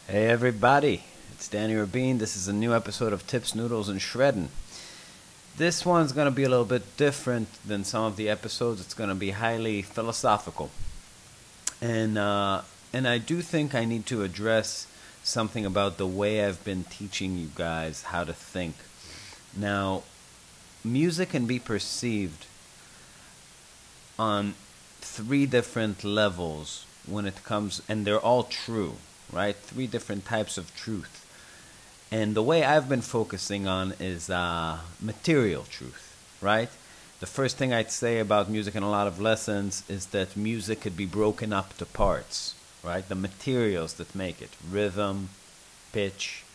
Hey everybody, it's Danny Rabin. This is a new episode of Tips, Noodles, and Shreddin. This one's going to be a little bit different than some of the episodes. It's going to be highly philosophical. And I do think I need to address something about the way I've been teaching you guys how to think. Now, music can be perceived on three different levels when it comes, and they're all true, right? Three different types of truth. And the way I've been focusing on is material truth, right? The first thing I'd say about music in a lot of lessons is that music could be broken up to parts, right? The materials that make it: rhythm, pitch,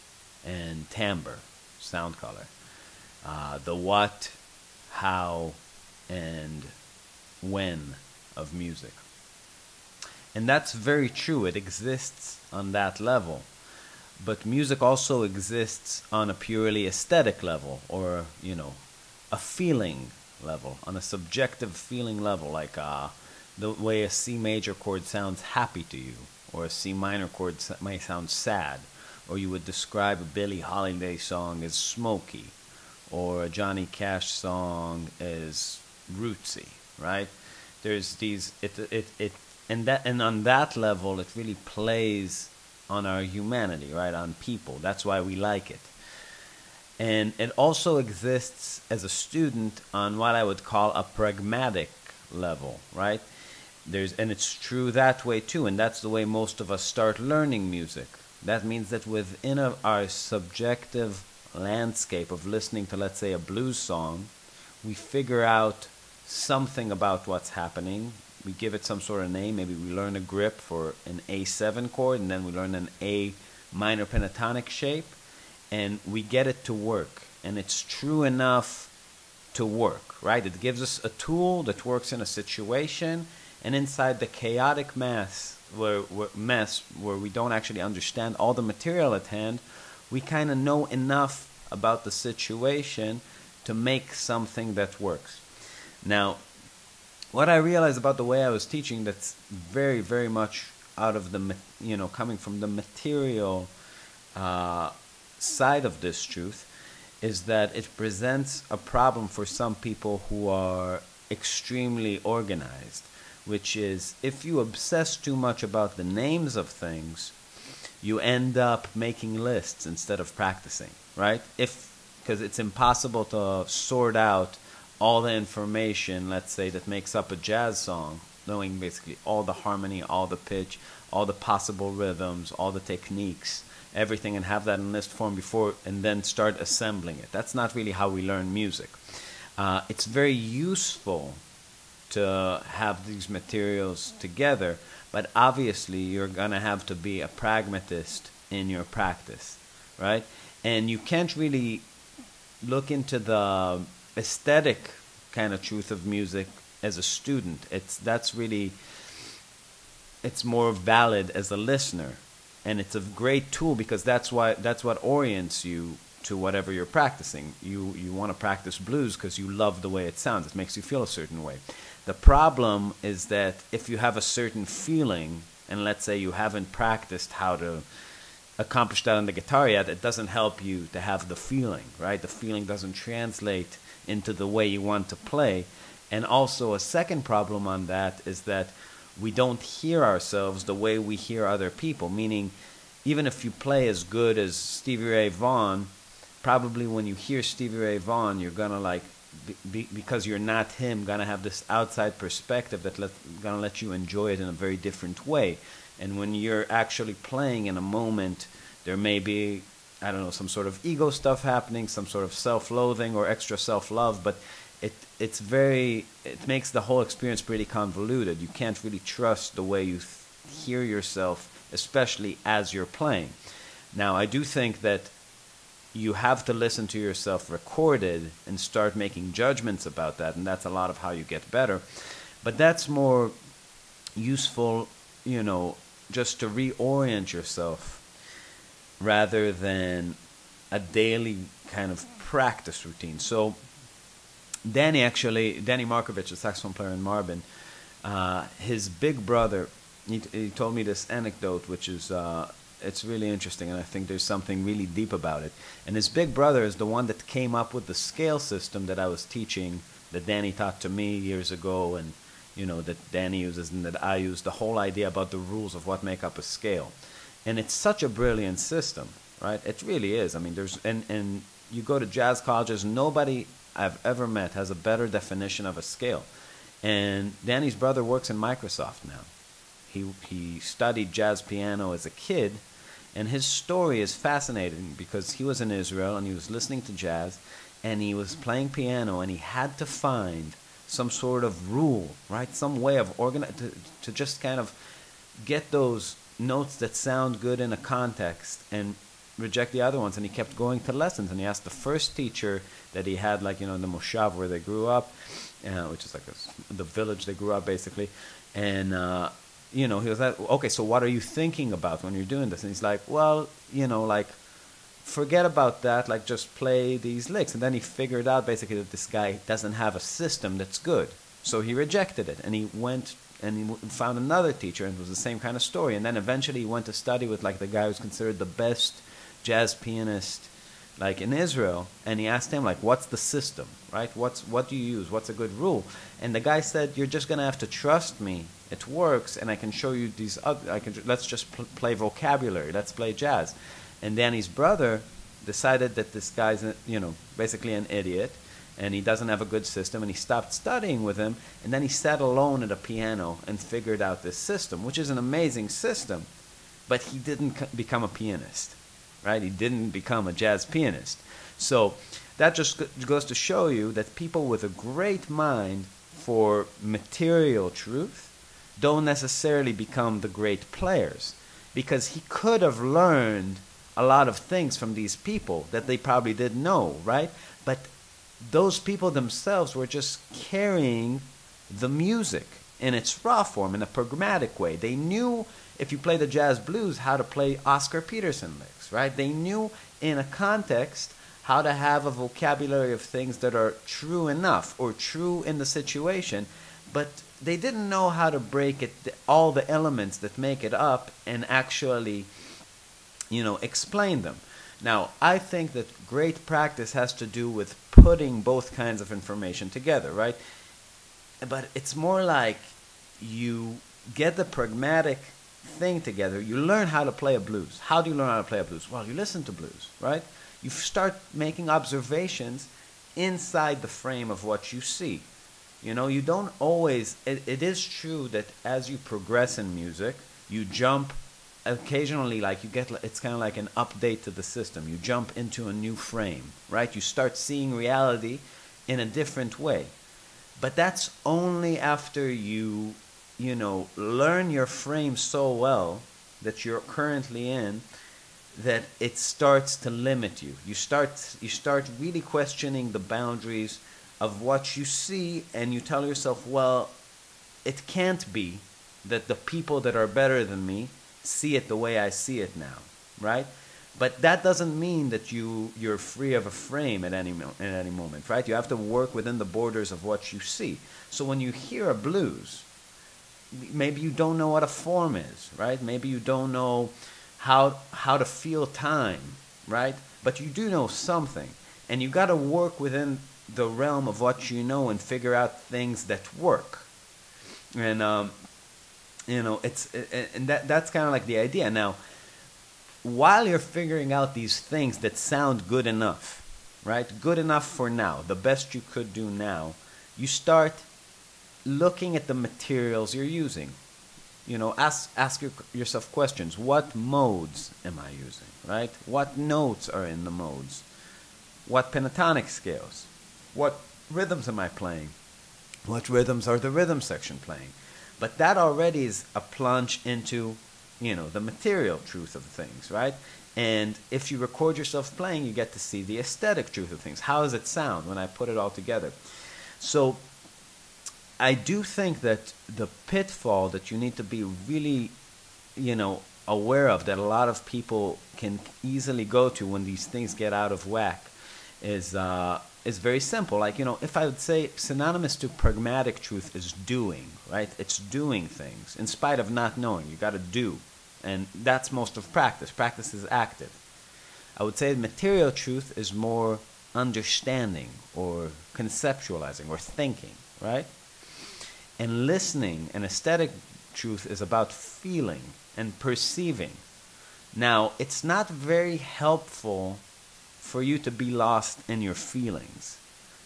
and timbre, sound color. The what, how, and when of music. And that's very true. It exists on that level. But music also exists on a purely aesthetic level, or, a feeling level, on a subjective feeling level, like the way a C major chord sounds happy to you, or a C minor chord may sound sad, or you would describe a Billie Holiday song as smoky, or a Johnny Cash song as rootsy, right? There's these, and on that level, it really plays on our humanity, right? On people. That's why we like it. And it also exists as a student on what I would call a pragmatic level, right? And it's true that way too, and that's the way most of us start learning music. That means that within our subjective landscape of listening to, let's say, a blues song, we figure out something about what's happening. We give it some sort of name. Maybe we learn a grip for an A7 chord, and then we learn an A minor pentatonic shape, and we get it to work. And it's true enough to work, right? It gives us a tool that works in a situation, and inside the chaotic mess where we don't actually understand all the material at hand, we kind of know enough about the situation to make something that works. Now, what I realized about the way I was teaching that's very, very much out of the, coming from the material side of this truth, is that it presents a problem for some people who are extremely organized, which is if you obsess too much about the names of things, you end up making lists instead of practicing, right? Because it's impossible to sort out all the information, let's say, that makes up a jazz song, knowing basically all the harmony, all the pitch, all the possible rhythms, all the techniques, everything, and have that in list form before, and then start assembling it. That's not really how we learn music. It's very useful to have these materials together, but obviously you're going to have to be a pragmatist in your practice, right? And you can't really look into the aesthetic kind of truth of music as a student. It's more valid as a listener, and it's a great tool because that's what orients you to whatever you're practicing. You want to practice blues because you love the way it sounds. It makes you feel a certain way. The problem is that if you have a certain feeling, and let's say you haven't practiced how to accomplish that on the guitar yet, it doesn't help you to have the feeling, right? The feeling doesn't translate into the way you want to play. And also a second problem on that is that we don't hear ourselves the way we hear other people, meaning even if you play as good as Stevie Ray Vaughan, probably when you hear Stevie Ray Vaughan, you're gonna because you're not him, gonna have this outside perspective that's gonna let you enjoy it in a very different way. And when you're actually playing in a moment, there may be, I don't know, some sort of ego stuff happening, some sort of self-loathing or extra self-love, but it makes the whole experience pretty convoluted. You can't really trust the way you hear yourself, especially as you're playing. Now, I do think that you have to listen to yourself recorded and start making judgments about that, and that's a lot of how you get better. But that's more useful, just to reorient yourself rather than a daily kind of practice routine. So Danny Markovich, a saxophone player in Marbin, his big brother, he told me this anecdote, which is it's really interesting, and I think there's something really deep about it. And his big brother is the one that came up with the scale system that I was teaching, that Danny taught to me years ago, and that Danny uses and that I use. The whole idea about the rules of what make up a scale, and it's such a brilliant system, right? It really is. I mean, and you go to jazz colleges, nobody I've ever met has a better definition of a scale. And Danny's brother works in Microsoft now. He studied jazz piano as a kid, and his story is fascinating because he was in Israel and he was listening to jazz and he was playing piano, and he had to find some sort of rule, right? Some way of to just kind of get those notes that sound good in a context and reject the other ones. And he kept going to lessons, and he asked the first teacher that he had, like, in the Moshav where they grew up, which is like the village they grew up basically, and he was like, okay, so what are you thinking about when you're doing this? And he's like, well, like, forget about that, like, just play these licks. And then he figured out basically that this guy doesn't have a system that's good. So he rejected it, and he went and he found another teacher, and it was the same kind of story. And then eventually he went to study with, like, the guy who's considered the best jazz pianist, like, in Israel, and he asked him, like, what's the system, right? What do you use? What's a good rule? And the guy said, you're just going to have to trust me. It works, and I can show you these other, let's just play vocabulary. Let's play jazz. And Danny's brother decided that this guy's, basically an idiot, and he doesn't have a good system, and he stopped studying with him, and then he sat alone at a piano and figured out this system, which is an amazing system, but he didn't become a pianist. Right? He didn't become a jazz pianist. So that just goes to show you that people with a great mind for material truth don't necessarily become the great players, because he could have learned a lot of things from these people that they probably didn't know, right? But those people themselves were just carrying the music in its raw form, in a pragmatic way. They knew, if you play the jazz blues, how to play Oscar Peterson licks, right? They knew in a context how to have a vocabulary of things that are true enough or true in the situation, but they didn't know how to break it, all the elements that make it up, and actually, explain them. Now, I think that great practice has to do with putting both kinds of information together, right? But it's more like you get the pragmatic thing together. You learn how to play a blues. How do you learn how to play a blues? Well, you listen to blues, right? You start making observations inside the frame of what you see. You don't always, it is true that as you progress in music, you jump occasionally, like, you get, it's kind of like an update to the system. You jump into a new frame, right? You start seeing reality in a different way. But that's only after you learn your frame so well that you're currently in, that it starts to limit you. You start really questioning the boundaries of what you see, and you tell yourself, well, it can't be that the people that are better than me see it the way I see it now, right? But that doesn't mean that you're free of a frame at any moment, right? You have to work within the borders of what you see. So when you hear a blues, maybe you don't know what a form is, right? Maybe you don't know how to feel time, right? But you do know something, and you got to work within the realm of what you know and figure out things that work. And that's kind of like the idea. Now, while you're figuring out these things that sound good enough, right? Good enough for now, the best you could do now, you start looking at the materials you're using. Ask yourself questions. What modes am I using, right? What notes are in the modes? What pentatonic scales? What rhythms am I playing? What rhythms are the rhythm section playing? But that already is a plunge into, the material truth of things, right? And if you record yourself playing, you get to see the aesthetic truth of things. How does it sound when I put it all together? So I do think that the pitfall that you need to be really, aware of, that a lot of people can easily go to when these things get out of whack, is very simple. Like, if I would say synonymous to pragmatic truth is doing, right? It's doing things in spite of not knowing. You got to do And that's most of practice. Practice is active. I would say material truth is more understanding or conceptualizing or thinking, right? And listening and aesthetic truth is about feeling and perceiving. Now, it's not very helpful for you to be lost in your feelings,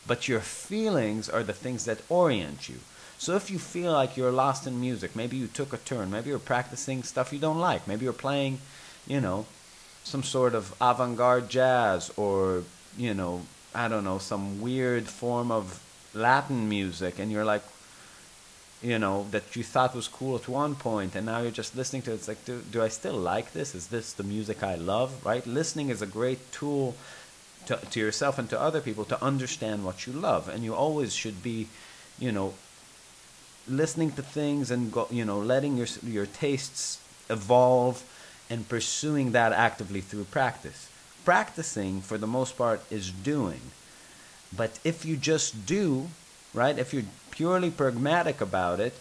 but your feelings are the things that orient you. So if you feel like you're lost in music, maybe you took a turn, maybe you're practicing stuff you don't like, maybe you're playing, you know, some sort of avant-garde jazz, or, you know, I don't know, some weird form of Latin music, and you're like, you know, that you thought was cool at one point, and now you're just listening to it. It's like, do I still like this? Is this the music I love, right? Listening is a great tool to yourself and to other people to understand what you love. And you always should be, you know, listening to things and, you know, letting your tastes evolve and pursuing that actively through practice. Practicing, for the most part, is doing. But if you just do, right, if you're purely pragmatic about it,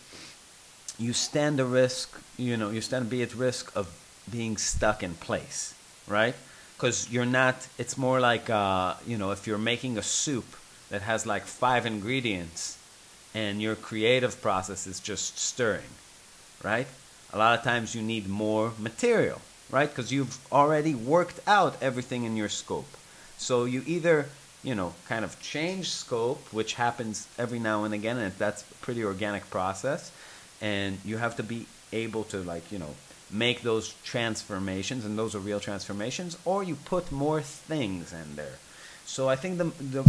you stand a risk, you know, you stand to be at risk of being stuck in place, right? Because you're not, it's more like, you know, if you're making a soup that has like 5 ingredients and your creative process is just stirring, right? A lot of times you need more material, right? Because you've already worked out everything in your scope. So you either, you know, kind of change scope, which happens every now and again, and that's a pretty organic process, and you have to be able to, like, you know, make those transformations, and those are real transformations, or you put more things in there. So I think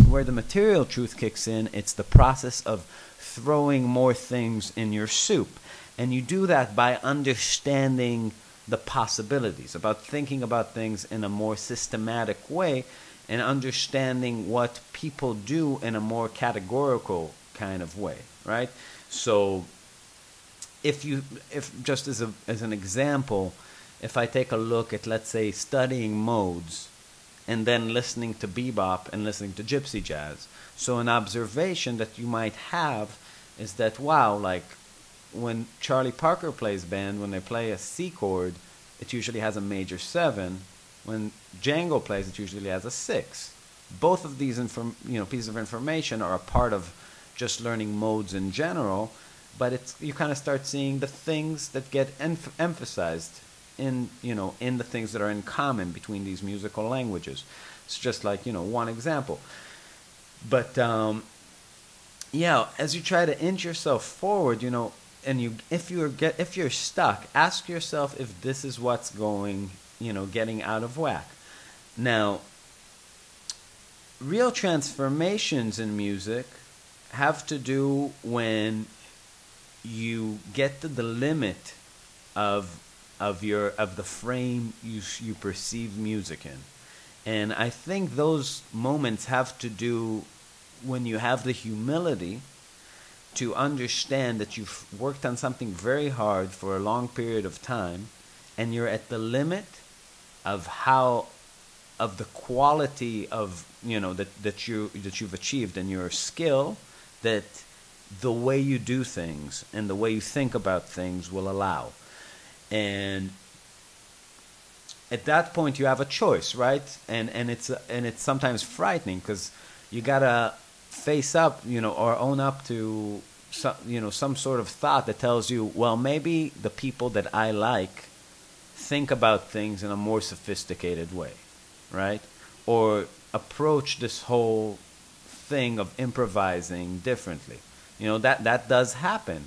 where the material truth kicks in, it's the process of throwing more things in your soup. And you do that by understanding the possibilities, about thinking about things in a more systematic way, and understanding what people do in a more categorical kind of way, right? So if just as an example, if I take a look at, let's say, studying modes and then listening to bebop and listening to gypsy jazz, so an observation that you might have is that, wow, like when Charlie Parker plays band, when they play a C chord, it usually has a major 7. When Django plays, it usually has a 6. Both of these pieces of information are a part of just learning modes in general, but you kind of start seeing the things that get emphasized in, you know, in the things that are in common between these musical languages. It's just like, you know, one example. But yeah, as you try to inch yourself forward, you know, and if you're stuck, ask yourself if this is what's going, you know, getting out of whack. Now, real transformations in music have to do when you get to the limit of the frame you perceive music in. And I think those moments have to do when you have the humility to understand that you've worked on something very hard for a long period of time, and you're at the limit of the quality of, you know, that you've achieved, and your skill, that the way you do things and the way you think about things will allow. And at that point you have a choice, right? And it's sometimes frightening, because you gotta face up, you know, or own up to some sort of thought that tells you, well, maybe the people that I like think about things in a more sophisticated way, right? Or approach this whole thing of improvising differently. You know, that does happen,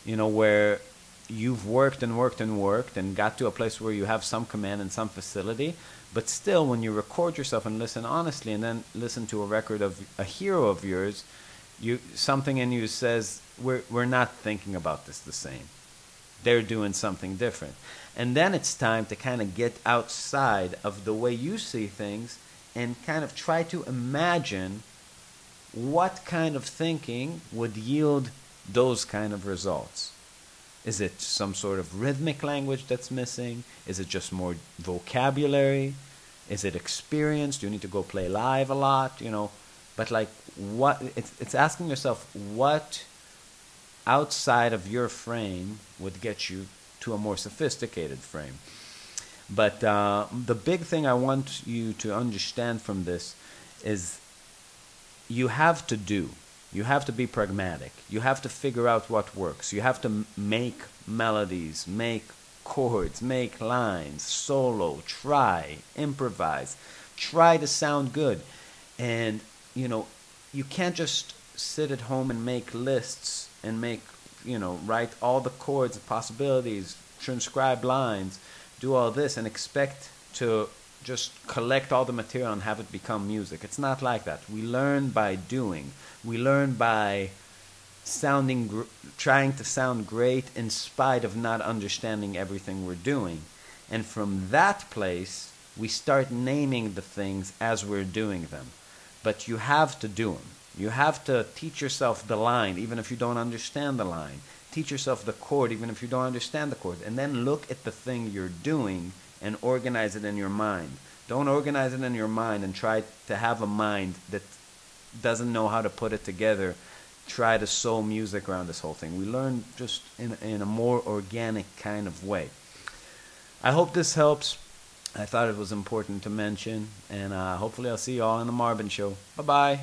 you know, where you've worked and worked and worked and got to a place where you have some command and some facility, but still, when you record yourself and listen honestly, and then listen to a record of a hero of yours, something in you says, we're not thinking about this the same. They're doing something different. And then it's time to kind of get outside of the way you see things and kind of try to imagine what kind of thinking would yield those kind of results. Is it some sort of rhythmic language that's missing? Is it just more vocabulary? Is it experience? Do you need to go play live a lot? You know, but like, what? It's asking yourself, what outside of your frame would get you to a more sophisticated frame. But the big thing I want you to understand from this is you have to do. You have to be pragmatic. You have to figure out what works. You have to make melodies, make chords, make lines, solo, try, improvise, try to sound good. And, you know, you can't just sit at home and make lists and make, you know, write all the chords and possibilities, transcribe lines, do all this and expect to just collect all the material and have it become music. It's not like that. We learn by doing. We learn by trying to sound great in spite of not understanding everything we're doing. And from that place, we start naming the things as we're doing them. But you have to do them. You have to teach yourself the line, even if you don't understand the line. Teach yourself the chord, even if you don't understand the chord. And then look at the thing you're doing and organize it in your mind. Don't organize it in your mind and try to have a mind that doesn't know how to put it together. Try to sew music around this whole thing. We learn just in a more organic kind of way. I hope this helps. I thought it was important to mention, and hopefully I'll see you all in the Marbin show. Bye-bye.